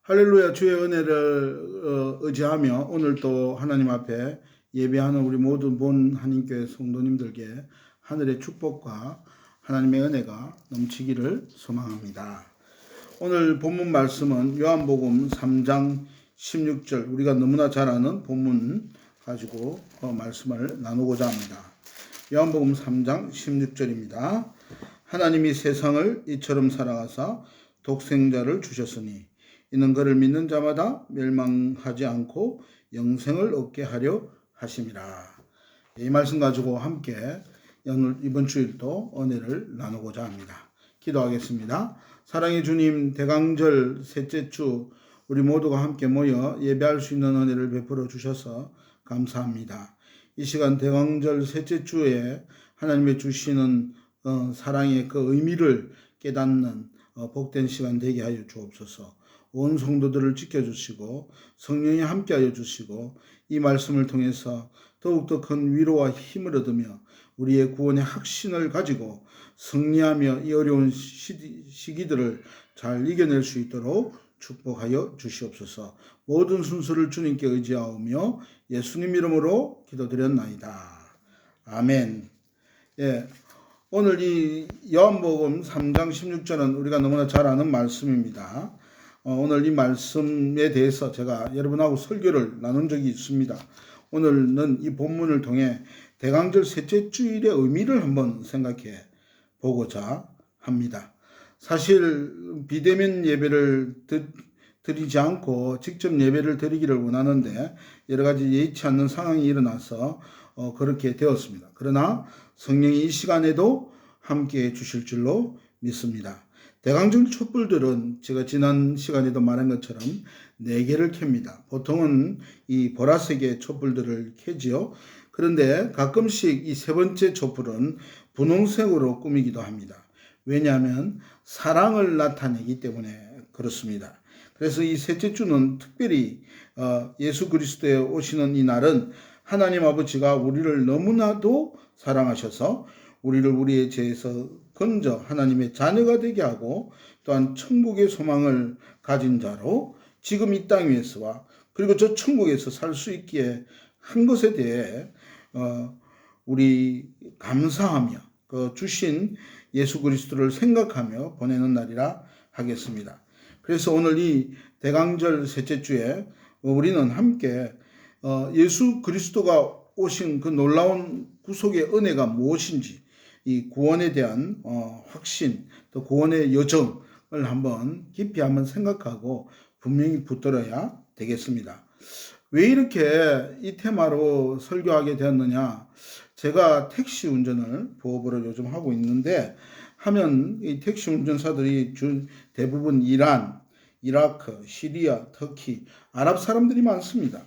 할렐루야. 주의 은혜를 의지하며 오늘 또 하나님 앞에 예배하는 우리 모든 본 한인교회 성도님들께 하늘의 축복과 하나님의 은혜가 넘치기를 소망합니다. 오늘 본문 말씀은 요한복음 3장 16절, 우리가 너무나 잘 아는 본문 가지고 말씀을 나누고자 합니다. 요한복음 3장 16절입니다. 하나님이 세상을 이처럼 사랑하사 독생자를 주셨으니 이는 그를 믿는 자마다 멸망하지 않고 영생을 얻게 하려 하심이라. 이 말씀 가지고 함께 이번 주일도 은혜를 나누고자 합니다. 기도하겠습니다. 사랑의 주님, 대강절 셋째 주 우리 모두가 함께 모여 예배할 수 있는 은혜를 베풀어 주셔서 감사합니다. 이 시간 대강절 셋째 주에 하나님의 주시는 사랑의 그 의미를 깨닫는 복된 시간 되게 하여 주옵소서. 온 성도들을 지켜주시고 성령이 함께하여 주시고 이 말씀을 통해서 더욱더 큰 위로와 힘을 얻으며 우리의 구원의 확신을 가지고 승리하며 이 어려운 시기들을 잘 이겨낼 수 있도록 축복하여 주시옵소서. 모든 순서를 주님께 의지하오며 예수님 이름으로 기도드렸나이다. 아멘. 예, 오늘 이 요한복음 3장 16절은 우리가 너무나 잘 아는 말씀입니다. 오늘 이 말씀에 대해서 제가 여러분하고 설교를 나눈 적이 있습니다. 오늘은 이 본문을 통해 대강절 셋째 주일의 의미를 한번 생각해 보고자 합니다. 사실 비대면 예배를 드리지 않고 직접 예배를 드리기를 원하는데 여러 가지 예의치 않는 상황이 일어나서 그렇게 되었습니다. 그러나 성령이 이 시간에도 함께 해 주실 줄로 믿습니다. 대강절 촛불들은 제가 지난 시간에도 말한 것처럼 4개를 켭니다. 보통은 이 보라색의 촛불들을 켜지요. 그런데 가끔씩 이 세 번째 촛불은 분홍색으로 꾸미기도 합니다. 왜냐하면 사랑을 나타내기 때문에 그렇습니다. 그래서 이 셋째 주는 특별히 예수 그리스도에 오시는 이 날은 하나님 아버지가 우리를 너무나도 사랑하셔서 우리를 우리의 죄에서 건져 하나님의 자녀가 되게 하고 또한 천국의 소망을 가진 자로 지금 이 땅 위에서와 그리고 저 천국에서 살 수 있기에 한 것에 대해 우리 감사하며 그 주신 예수 그리스도를 생각하며 보내는 날이라 하겠습니다. 그래서 오늘 이 대강절 셋째 주에 우리는 함께 예수 그리스도가 오신 그 놀라운 구속의 은혜가 무엇인지 이 구원에 대한 확신, 또 구원의 여정을 깊이 한번 생각하고 분명히 붙들어야 되겠습니다. 왜 이렇게 이 테마로 설교하게 되었느냐? 제가 택시 운전을 부업으로 요즘 하고 있는데 하면 이 택시 운전사들이 대부분 이란, 이라크, 시리아, 터키, 아랍 사람들이 많습니다.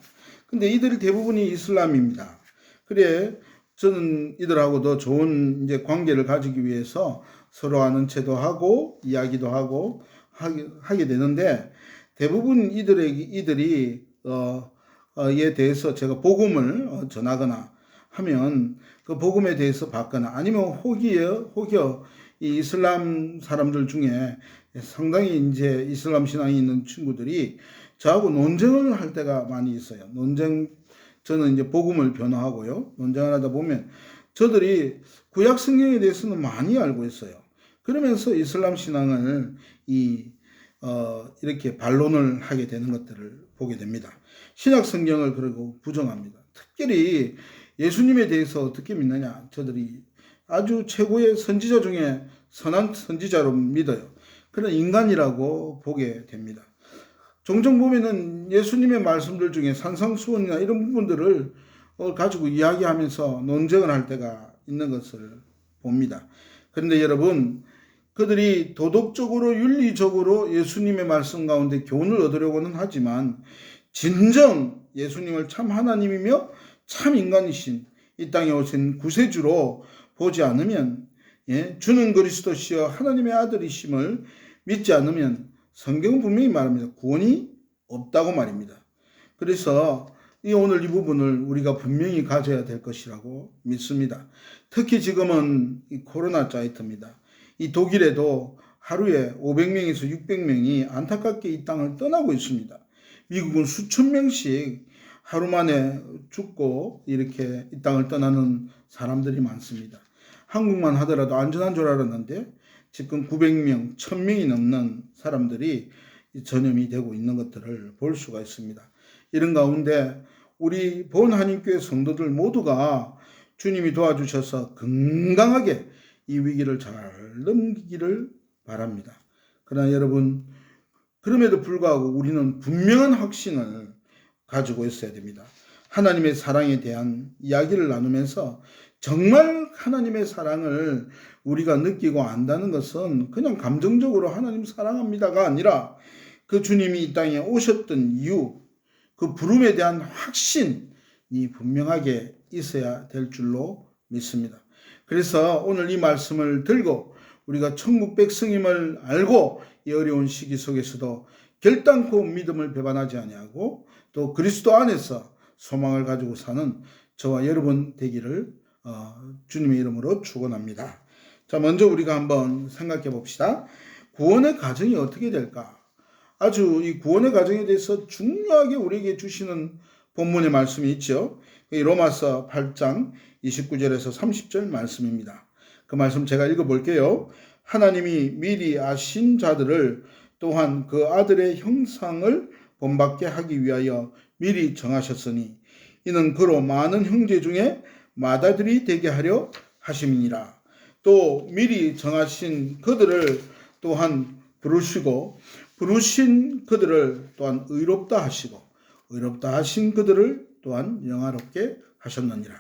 근데 이들 대부분이 이슬람입니다. 그래 저는 이들하고 더 좋은 이제 관계를 가지기 위해서 서로 아는 체도 하고 이야기도 하고 하게 되는데 대부분 이들이 에 대해서 제가 복음을 전하거나 하면 그 복음에 대해서 받거나 아니면 혹여 이 이슬람 사람들 중에 상당히 이제 이슬람 신앙이 있는 친구들이 저하고 논쟁을 할 때가 많이 있어요. 저는 이제 복음을 변호하고요. 논쟁을 하다 보면 저들이 구약 성경에 대해서는 많이 알고 있어요. 그러면서 이슬람 신앙을 이렇게 반론을 하게 되는 것들을 보게 됩니다. 신약 성경을 그리고 부정합니다. 특별히 예수님에 대해서 어떻게 믿느냐? 저들이 아주 최고의 선지자 중에 선한 선지자로 믿어요. 그런 인간이라고 보게 됩니다. 종종 보면은 예수님의 말씀들 중에 산상수훈이나 이런 부분들을 가지고 이야기하면서 논쟁을 할 때가 있는 것을 봅니다. 그런데 여러분, 그들이 도덕적으로 윤리적으로 예수님의 말씀 가운데 교훈을 얻으려고는 하지만 진정 예수님을 참 하나님이며 참 인간이신 이 땅에 오신 구세주로 보지 않으면 주는 그리스도시여 하나님의 아들이심을 믿지 않으면 성경은 분명히 말합니다. 구원이 없다고 말입니다. 그래서 오늘 이 부분을 우리가 분명히 가져야 될 것이라고 믿습니다. 특히 지금은 이 코로나 사이트입니다. 이 독일에도 하루에 500명에서 600명이 안타깝게 이 땅을 떠나고 있습니다. 미국은 수천 명씩 하루 만에 죽고 이렇게 이 땅을 떠나는 사람들이 많습니다. 한국만 하더라도 안전한 줄 알았는데 지금 900명, 1000명이 넘는 사람들이 전염이 되고 있는 것들을 볼 수가 있습니다. 이런 가운데 우리 본 한인교회 성도들 모두가 주님이 도와주셔서 건강하게 이 위기를 잘 넘기기를 바랍니다. 그러나 여러분, 그럼에도 불구하고 우리는 분명한 확신을 가지고 있어야 됩니다. 하나님의 사랑에 대한 이야기를 나누면서 정말 하나님의 사랑을 우리가 느끼고 안다는 것은 그냥 감정적으로 하나님 사랑합니다가 아니라 그 주님이 이 땅에 오셨던 이유, 그 부름에 대한 확신이 분명하게 있어야 될 줄로 믿습니다. 그래서 오늘 이 말씀을 들고 우리가 천국 백성임을 알고 이 어려운 시기 속에서도 결단코 믿음을 배반하지 아니하고 또 그리스도 안에서 소망을 가지고 사는 저와 여러분 되기를 주님의 이름으로 축원합니다. 자, 먼저 우리가 한번 생각해 봅시다. 구원의 과정이 어떻게 될까? 아주 이 구원의 과정에 대해서 중요하게 우리에게 주시는 본문의 말씀이 있죠. 로마서 8장 29절에서 30절 말씀입니다. 그 말씀 제가 읽어볼게요. 하나님이 미리 아신 자들을 또한 그 아들의 형상을 본받게 하기 위하여 미리 정하셨으니 이는 그로 많은 형제 중에 맏아들이 되게 하려 하심이니라. 또 미리 정하신 그들을 또한 부르시고 부르신 그들을 또한 의롭다 하시고 의롭다 하신 그들을 또한 영화롭게 하셨느니라.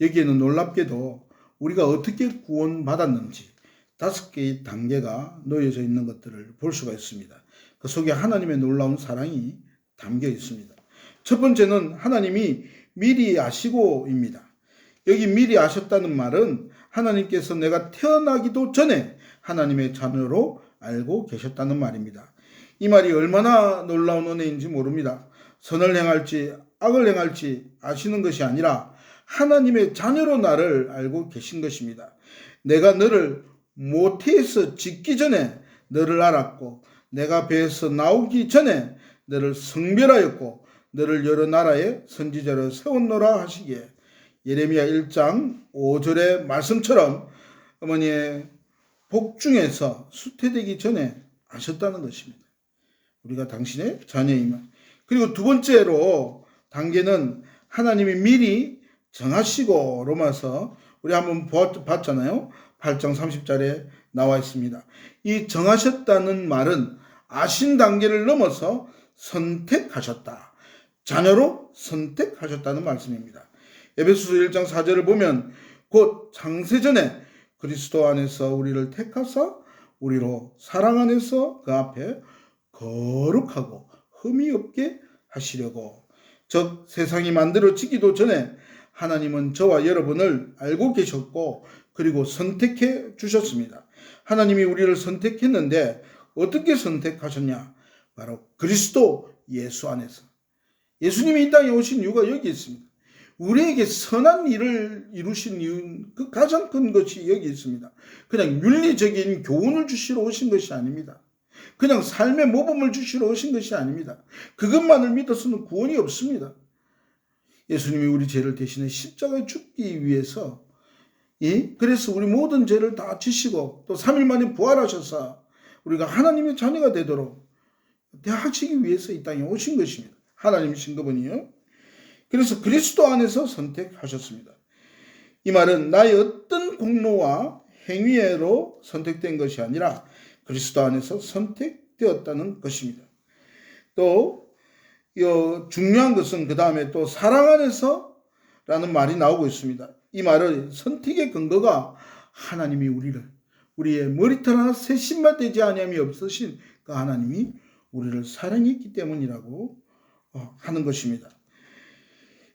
여기에는 놀랍게도 우리가 어떻게 구원받았는지 5개의 단계가 놓여져 있는 것들을 볼 수가 있습니다. 그 속에 하나님의 놀라운 사랑이 담겨 있습니다. 첫 번째는 하나님이 미리 아시고입니다. 여기 미리 아셨다는 말은 하나님께서 내가 태어나기도 전에 하나님의 자녀로 알고 계셨다는 말입니다. 이 말이 얼마나 놀라운 은혜인지 모릅니다. 선을 행할지 악을 행할지 아시는 것이 아니라 하나님의 자녀로 나를 알고 계신 것입니다. 내가 너를 모태에서 짓기 전에 너를 알았고 내가 배에서 나오기 전에 너를 성별하였고 너를 여러 나라의 선지자로 세웠노라 하시기에 예레미야 1장 5절의 말씀처럼 어머니의 복중에서 수태되기 전에 아셨다는 것입니다. 우리가 당신의 자녀임을. 그리고 두 번째로 단계는 하나님이 미리 정하시고 로마서 우리 한번 봤잖아요. 8장 30절에 나와 있습니다. 이 정하셨다는 말은 아신 단계를 넘어서 선택하셨다. 자녀로 선택하셨다는 말씀입니다. 에베소서 1장 4절을 보면 곧 창세전에 그리스도 안에서 우리를 택하사 우리로 사랑 안에서 그 앞에 거룩하고 흠이 없게 하시려고 즉 세상이 만들어지기도 전에 하나님은 저와 여러분을 알고 계셨고 그리고 선택해 주셨습니다. 하나님이 우리를 선택했는데 어떻게 선택하셨냐? 바로 그리스도 예수 안에서. 예수님이 이 땅에 오신 이유가 여기 있습니다. 우리에게 선한 일을 이루신 이유는 그 가장 큰 것이 여기 있습니다. 그냥 윤리적인 교훈을 주시러 오신 것이 아닙니다. 그냥 삶의 모범을 주시러 오신 것이 아닙니다. 그것만을 믿어서는 구원이 없습니다. 예수님이 우리 죄를 대신해 십자가에 죽기 위해서 그래서 우리 모든 죄를 다 지시고 또 3일 만에 부활하셔서 우리가 하나님의 자녀가 되도록 대하시기 위해서 이 땅에 오신 것입니다. 하나님이신 그분이요. 그래서 그리스도 안에서 선택하셨습니다. 이 말은 나의 어떤 공로와 행위로 선택된 것이 아니라 그리스도 안에서 선택되었다는 것입니다. 또 중요한 것은 그 다음에 또 사랑 안에서 라는 말이 나오고 있습니다. 이 말은 선택의 근거가 하나님이 우리의 머리털 하나 새 신발 되지 아니함이 없으신 그 하나님이 우리를 사랑했기 때문이라고 하는 것입니다.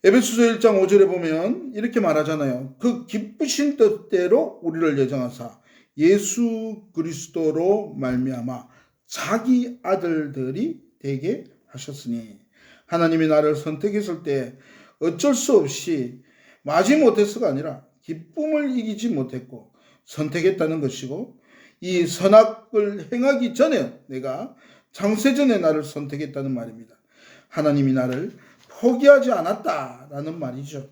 에베소서 1장 5절에 보면 이렇게 말하잖아요. 그 기쁘신 뜻대로 우리를 예정하사 예수 그리스도로 말미암아 자기 아들들이 되게 하셨으니 하나님이 나를 선택했을 때 어쩔 수 없이 마지 못해서가 아니라 기쁨을 이기지 못했고 선택했다는 것이고 이 선악을 행하기 전에 내가 창세전에 나를 선택했다는 말입니다. 하나님이 나를 포기하지 않았다라는 말이죠.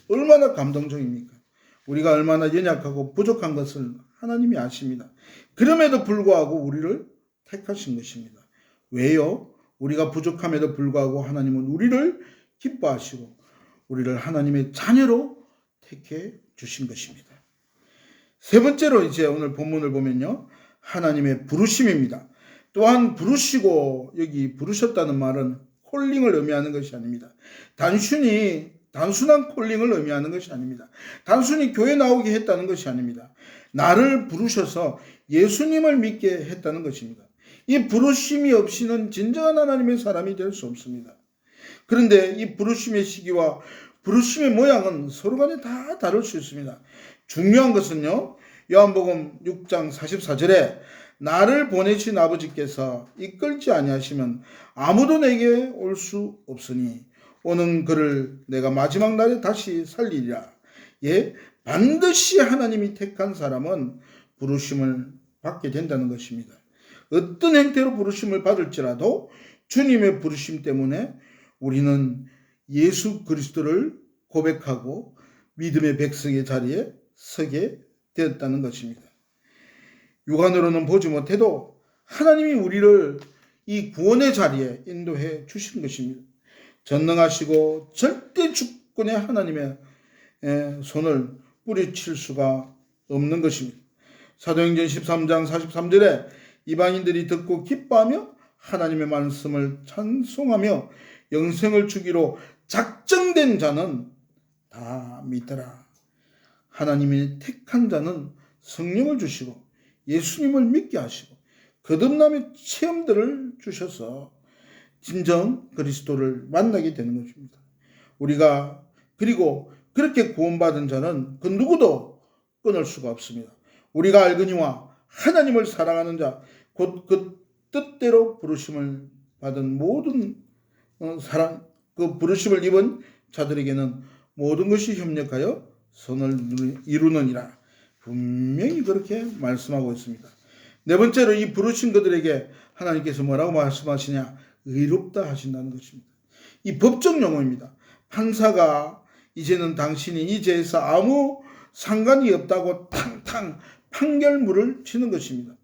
얼마나 감동적입니까? 우리가 얼마나 연약하고 부족한 것을 하나님이 아십니다. 그럼에도 불구하고 우리를 택하신 것입니다. 왜요? 우리가 부족함에도 불구하고 하나님은 우리를 기뻐하시고 우리를 하나님의 자녀로 택해 주신 것입니다. 세 번째로 이제 오늘 본문을 보면요, 하나님의 부르심입니다. 또한 부르시고, 여기 부르셨다는 말은 콜링을 의미하는 것이 아닙니다. 단순한 콜링을 의미하는 것이 아닙니다. 단순히 교회 나오게 했다는 것이 아닙니다. 나를 부르셔서 예수님을 믿게 했다는 것입니다. 이 부르심이 없이는 진정한 하나님의 사람이 될 수 없습니다. 그런데 이 부르심의 시기와 부르심의 모양은 서로 간에 다 다를 수 있습니다. 중요한 것은요, 요한복음 6장 44절에 나를 보내신 아버지께서 이끌지 아니하시면 아무도 내게 올 수 없으니 오는 그를 내가 마지막 날에 다시 살리리라. 예, 반드시 하나님이 택한 사람은 부르심을 받게 된다는 것입니다. 어떤 형태로 부르심을 받을지라도 주님의 부르심 때문에 우리는 예수 그리스도를 고백하고 믿음의 백성의 자리에 서게 되었다는 것입니다. 육안으로는 보지 못해도 하나님이 우리를 이 구원의 자리에 인도해 주신 것입니다. 전능하시고 절대 주권의 하나님의 손을 뿌리칠 수가 없는 것입니다. 사도행전 13장 43절에 이방인들이 듣고 기뻐하며 하나님의 말씀을 찬송하며 영생을 주기로 작정된 자는 다 믿더라. 하나님이 택한 자는 성령을 주시고 예수님을 믿게 하시고 거듭남의 체험들을 주셔서 진정 그리스도를 만나게 되는 것입니다. 우리가 그리고 그렇게 구원받은 자는 그 누구도 끊을 수가 없습니다. 우리가 알거니와 하나님을 사랑하는 자 곧 그 뜻대로 부르심을 받은 모든 그 부르심을 입은 자들에게는 모든 것이 협력하여 선을 이루느니라. 분명히 그렇게 말씀하고 있습니다. 네 번째로 이 부르신 그들에게 하나님께서 뭐라고 말씀하시냐? 의롭다 하신다는 것입니다. 이 법적 용어입니다. 판사가 이제는 당신이 이 죄에서 아무 상관이 없다고 탕탕 판결문을 치는 것입니다.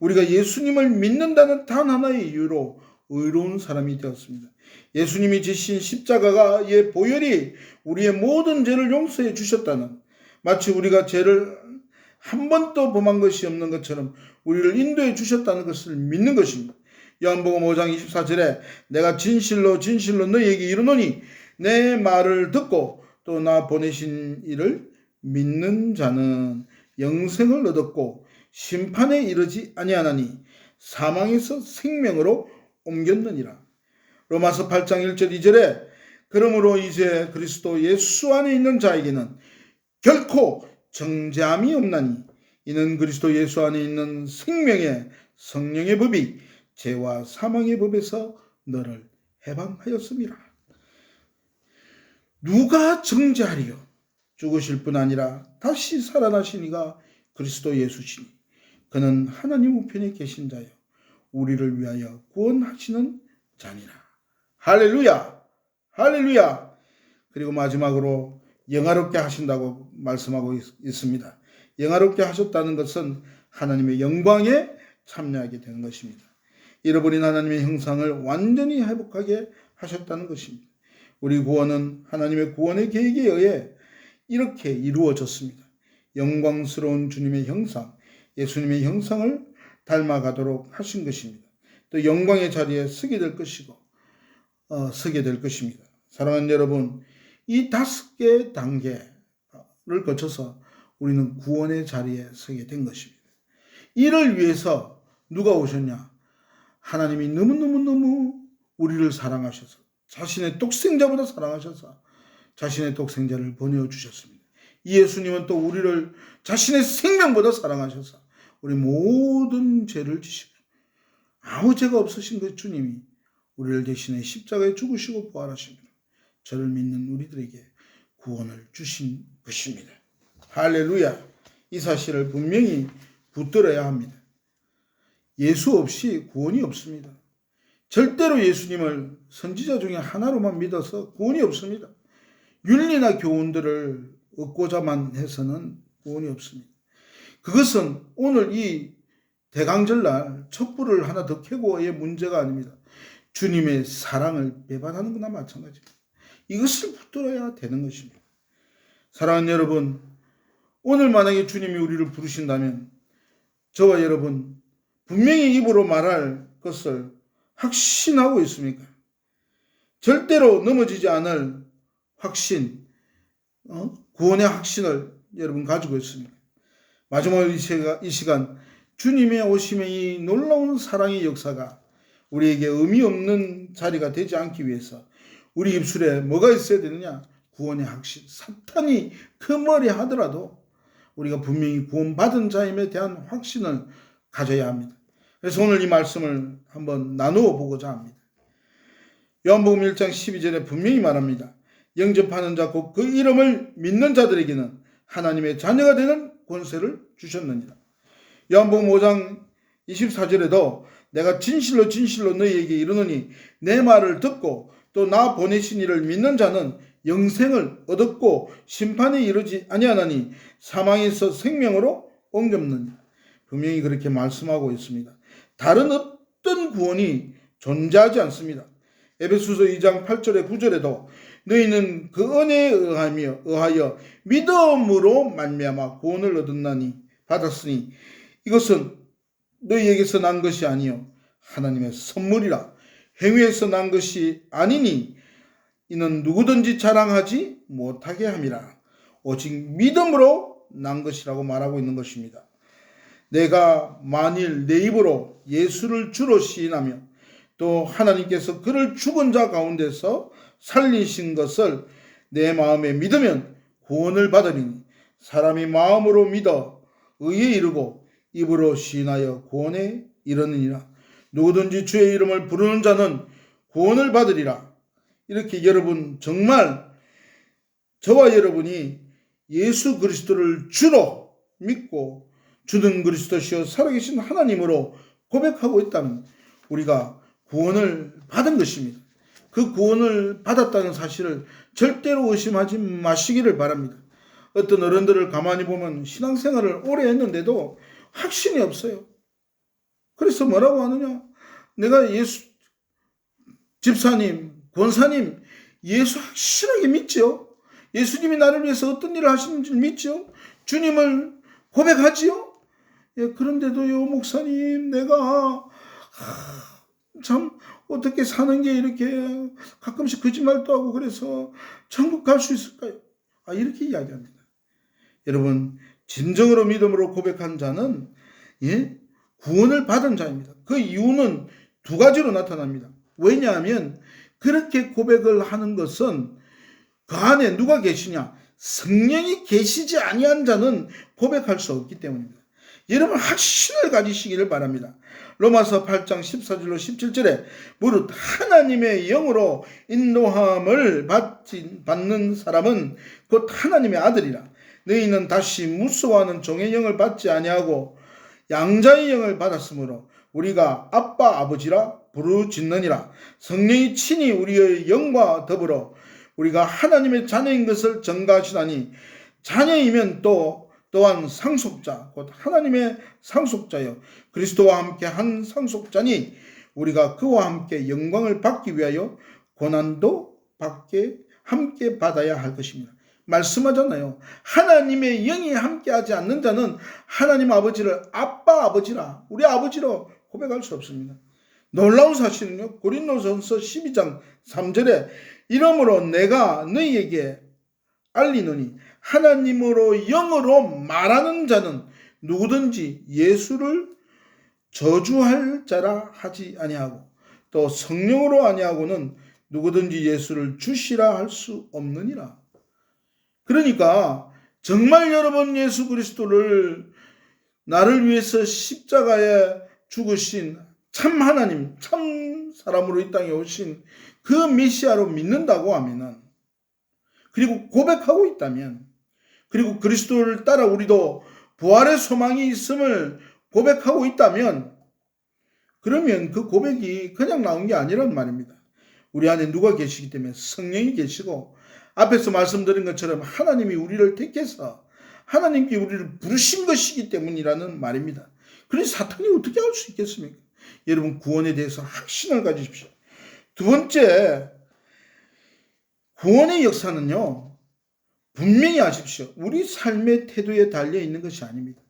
우리가 예수님을 믿는다는 단 하나의 이유로 의로운 사람이 되었습니다. 예수님이 지신 십자가의 보혈이 우리의 모든 죄를 용서해 주셨다는, 마치 우리가 죄를 한 번도 범한 것이 없는 것처럼 우리를 인도해 주셨다는 것을 믿는 것입니다. 요한복음 5장 24절에 내가 진실로 진실로 너희에게 이르노니 내 말을 듣고 또 나 보내신 이를 믿는 자는 영생을 얻었고 심판에 이르지 아니하나니 사망에서 생명으로 옮겼느니라. 로마서 8장 1절 2절에 그러므로 이제 그리스도 예수 안에 있는 자에게는 결코 정죄함이 없나니 이는 그리스도 예수 안에 있는 생명의 성령의 법이 죄와 사망의 법에서 너를 해방하였습니다. 누가 정죄하리요? 죽으실 뿐 아니라 다시 살아나신 이가 그리스도 예수시니 그는 하나님 우편에 계신 자요 우리를 위하여 구원하시는 자니라. 할렐루야, 할렐루야. 그리고 마지막으로 영화롭게 하신다고 말씀하고 있습니다. 영화롭게 하셨다는 것은 하나님의 영광에 참여하게 되는 것입니다. 잃어버린 하나님의 형상을 완전히 회복하게 하셨다는 것입니다. 우리 구원은 하나님의 구원의 계획에 의해 이렇게 이루어졌습니다. 영광스러운 주님의 형상, 예수님의 형상을 닮아가도록 하신 것입니다. 또 영광의 자리에 서게 될 것이고 서게 될 것입니다. 사랑하는 여러분, 이 5개의 단계를 거쳐서 우리는 구원의 자리에 서게 된 것입니다. 이를 위해서 누가 오셨냐? 하나님이 너무너무 우리를 사랑하셔서 자신의 독생자보다 사랑하셔서 자신의 독생자를 보내주셨습니다. 이 예수님은 또 우리를 자신의 생명보다 사랑하셔서 우리 모든 죄를 지시고 아무 죄가 없으신 그 주님이 우리를 대신해 십자가에 죽으시고 부활하시며 저를 믿는 우리들에게 구원을 주신 것입니다. 할렐루야. 이 사실을 분명히 붙들어야 합니다. 예수 없이 구원이 없습니다. 절대로 예수님을 선지자 중에 하나로만 믿어서 구원이 없습니다. 윤리나 교훈들을 얻고자만 해서는 구원이 없습니다. 그것은 오늘 이 대강절날 촛불을 하나 더 켜고의 문제가 아닙니다. 주님의 사랑을 배반하는 거나 마찬가지입니다. 이것을 붙들어야 되는 것입니다. 사랑하는 여러분, 오늘 만약에 주님이 우리를 부르신다면 저와 여러분 분명히 입으로 말할 것을 확신하고 있습니까? 절대로 넘어지지 않을 확신, 구원의 확신을 여러분 가지고 있습니까? 마지막 이 시간 주님의 오심의 이 놀라운 사랑의 역사가 우리에게 의미 없는 자리가 되지 않기 위해서 우리 입술에 뭐가 있어야 되느냐? 구원의 확신. 사탄이 그 머리 하더라도 우리가 분명히 구원받은 자임에 대한 확신을 가져야 합니다. 그래서 오늘 이 말씀을 한번 나누어 보고자 합니다. 요한복음 1장 12절에 분명히 말합니다. 영접하는 자 곧 그 이름을 믿는 자들에게는 하나님의 자녀가 되는 권세를 주셨느니라. 요한복음 5장 24절에도 내가 진실로 진실로 너희에게 이르노니 내 말을 듣고 또 나 보내신 이를 믿는 자는 영생을 얻었고 심판에 이르지 아니하나니 사망에서 생명으로 옮겼느니라. 분명히 그렇게 말씀하고 있습니다. 다른 어떤 구원이 존재하지 않습니다. 에베소서 2장 8절에 9절에도 너희는 그 은혜에 의하여 믿음으로 말미암아 구원을 얻었나니 받았으니 이것은 너희에게서 난 것이 아니요 하나님의 선물이라. 행위에서 난 것이 아니니 이는 누구든지 자랑하지 못하게 함이라. 오직 믿음으로 난 것이라고 말하고 있는 것입니다. 내가 만일 내 입으로 예수를 주로 시인하며 또 하나님께서 그를 죽은 자 가운데서 살리신 것을 내 마음에 믿으면 구원을 받으리니 사람이 마음으로 믿어 의에 이르고 입으로 시인하여 구원에 이르느니라. 누구든지 주의 이름을 부르는 자는 구원을 받으리라. 이렇게 여러분 정말 저와 여러분이 예수 그리스도를 주로 믿고 주는 그리스도시요 살아계신 하나님으로 고백하고 있다면 우리가 구원을 받은 것입니다. 그 구원을 받았다는 사실을 절대로 의심하지 마시기를 바랍니다. 어떤 어른들을 가만히 보면 신앙생활을 오래 했는데도 확신이 없어요. 그래서 뭐라고 하느냐? 내가 예수, 집사님, 권사님, 예수 확실하게 믿지요? 예수님이 나를 위해서 어떤 일을 하시는지 믿지요? 주님을 고백하지요? 예, 그런데도요, 목사님, 내가 참 어떻게 사는 게 이렇게 가끔씩 거짓말도 하고 그래서 천국 갈 수 있을까요? 이렇게 이야기합니다. 여러분, 진정으로 믿음으로 고백한 자는 구원을 받은 자입니다. 그 이유는 두 가지로 나타납니다. 왜냐하면 그렇게 고백을 하는 것은 그 안에 누가 계시냐? 성령이 계시지 아니한 자는 고백할 수 없기 때문입니다. 여러분 확신을 가지시기를 바랍니다. 로마서 8장 14절로 17절에 무릇 하나님의 영으로 인도함을 받는 사람은 곧 하나님의 아들이라. 너희는 다시 무서워하는 종의 영을 받지 아니하고 양자의 영을 받았으므로 우리가 아빠 아버지라 부르짖느니라. 성령이 친히 우리의 영과 더불어 우리가 하나님의 자녀인 것을 증거하시나니 자녀이면 또한 상속자 곧 하나님의 상속자여 그리스도와 함께 한 상속자니 우리가 그와 함께 영광을 받기 위하여 고난도 함께 받아야 할 것입니다. 말씀하잖아요. 하나님의 영이 함께하지 않는 자는 하나님 아버지를 아빠 아버지라 우리 아버지로 고백할 수 없습니다. 놀라운 사실은요. 고린도전서 12장 3절에 이러므로 내가 너희에게 알리노니 하나님으로 영으로 말하는 자는 누구든지 예수를 저주할 자라 하지 아니하고 또 성령으로 아니하고는 누구든지 예수를 주시라 할 수 없느니라. 그러니까 정말 여러분 예수 그리스도를 나를 위해서 십자가에 죽으신 참 하나님, 참 사람으로 이 땅에 오신 그 메시아로 믿는다고 하면은 그리고 고백하고 있다면 그리고 그리스도를 따라 우리도 부활의 소망이 있음을 고백하고 있다면 그러면 그 고백이 그냥 나온 게 아니란 말입니다. 우리 안에 누가 계시기 때문에 성령이 계시고 앞에서 말씀드린 것처럼 하나님이 우리를 택해서 하나님께 우리를 부르신 것이기 때문이라는 말입니다. 그래서 사탄이 어떻게 할 수 있겠습니까? 여러분 구원에 대해서 확신을 가지십시오. 두 번째, 구원의 역사는요. 분명히 아십시오. 우리 삶의 태도에 달려 있는 것이 아닙니다.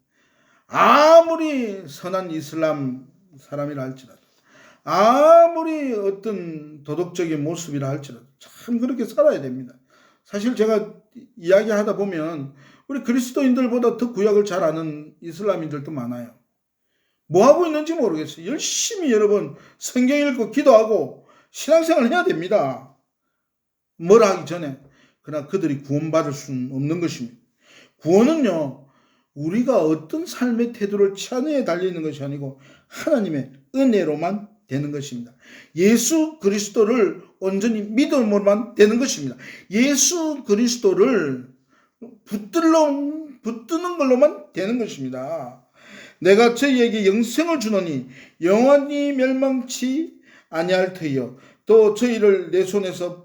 아무리 선한 이슬람 사람이라 할지라도 아무리 어떤 도덕적인 모습이라 할지라도 참 그렇게 살아야 됩니다. 사실 제가 이야기하다 보면 우리 그리스도인들보다 더 구약을 잘 아는 이슬람인들도 많아요. 뭐 하고 있는지 모르겠어요. 열심히 여러분 성경 읽고 기도하고 신앙생활을 해야 됩니다. 뭘 하기 전에. 그러나 그들이 구원받을 수는 없는 것입니다. 구원은요. 우리가 어떤 삶의 태도를 취하느냐에 달려있는 것이 아니고 하나님의 은혜로만 되는 것입니다. 예수 그리스도를 온전히 믿음으로만 되는 것입니다. 예수 그리스도를 붙드는 걸로만 되는 것입니다. 내가 저희에게 영생을 주노니 영원히 멸망치 아니할 터이요 또 저희를 내 손에서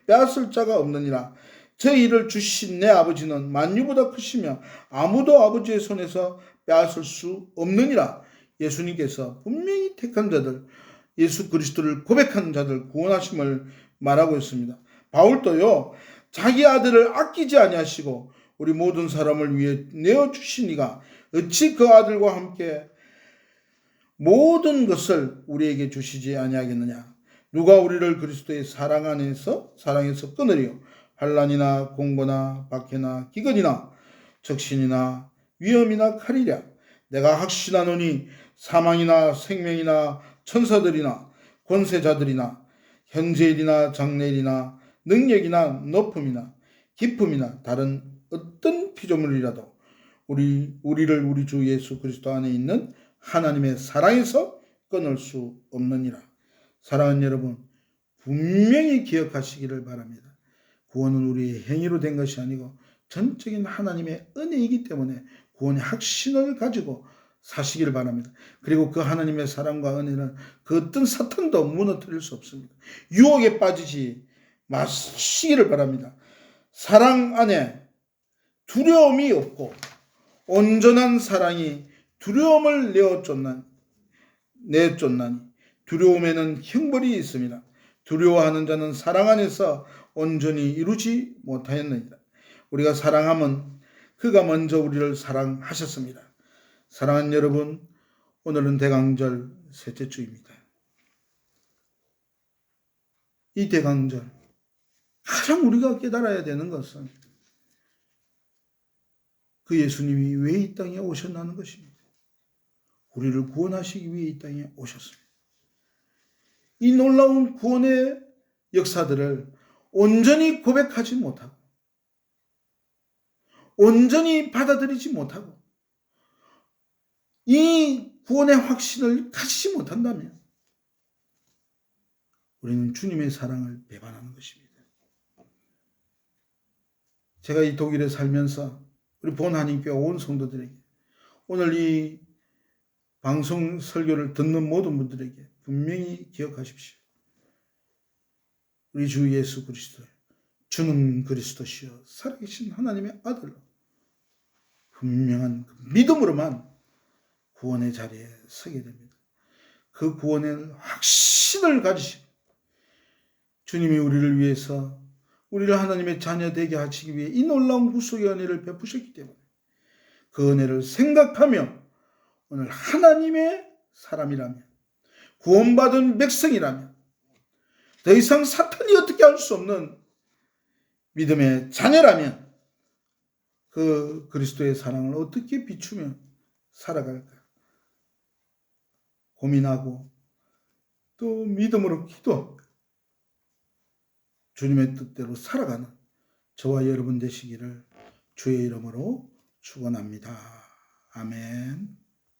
빼앗을 자가 없느니라. 저희를 주신 내 아버지는 만유보다 크시며 아무도 아버지의 손에서 빼앗을 수 없느니라. 예수님께서 분명히 택한 자들, 예수 그리스도를 고백한 자들 구원하심을 말하고 있습니다. 바울도요, 자기 아들을 아끼지 아니하시고 우리 모든 사람을 위해 내어주시니가 어찌 그 아들과 함께 모든 것을 우리에게 주시지 아니하겠느냐. 누가 우리를 그리스도의 사랑에서 끊으리요. 환난이나 공고나 박해나 기근이나 적신이나 위험이나 칼이랴. 내가 확신하노니 사망이나 생명이나 천사들이나 권세자들이나 현재일이나 장래일이나 능력이나 높음이나 깊음이나 다른 어떤 피조물이라도 우리를 우리 주 예수 그리스도 안에 있는 하나님의 사랑에서 끊을 수 없느니라. 사랑하는 여러분, 분명히 기억하시기를 바랍니다. 구원은 우리의 행위로 된 것이 아니고 전적인 하나님의 은혜이기 때문에 구원의 확신을 가지고 사시기를 바랍니다. 그리고 그 하나님의 사랑과 은혜는 그 어떤 사탄도 무너뜨릴 수 없습니다. 유혹에 빠지지 마시기를 바랍니다. 사랑 안에 두려움이 없고 온전한 사랑이 두려움을 내쫓나니 두려움에는 형벌이 있습니다. 두려워하는 자는 사랑 안에서 온전히 이루지 못하였느니라. 우리가 사랑하면 그가 먼저 우리를 사랑하셨습니다. 사랑하는 여러분, 오늘은 대강절 셋째 주입니다. 이 대강절 가장 우리가 깨달아야 되는 것은 그 예수님이 왜 이 땅에 오셨나는 것입니다. 우리를 구원하시기 위해 이 땅에 오셨습니다. 이 놀라운 구원의 역사들을 온전히 고백하지 못하고 온전히 받아들이지 못하고 이 구원의 확신을 가지지 못한다면 우리는 주님의 사랑을 배반하는 것입니다. 제가 이 독일에 살면서 우리 본 하나님교회 온 성도들에게 오늘 이 방송 설교를 듣는 모든 분들에게 분명히 기억하십시오. 우리 주 예수 그리스도, 주는 그리스도시요 살아계신 하나님의 아들로 분명한 믿음으로만 구원의 자리에 서게 됩니다. 그 구원의 확신을 가지시고 주님이 우리를 위해서 우리를 하나님의 자녀 되게 하시기 위해 이 놀라운 구속의 은혜를 베푸셨기 때문에 그 은혜를 생각하며 오늘 하나님의 사람이라면 구원받은 백성이라면 더 이상 사탄이 어떻게 할 수 없는 믿음의 자녀라면 그 그리스도의 사랑을 어떻게 비추며 살아갈까 고민하고 또 믿음으로 기도하고 주님의 뜻대로 살아가는 저와 여러분 되시기를 주의 이름으로 축원합니다. 아멘.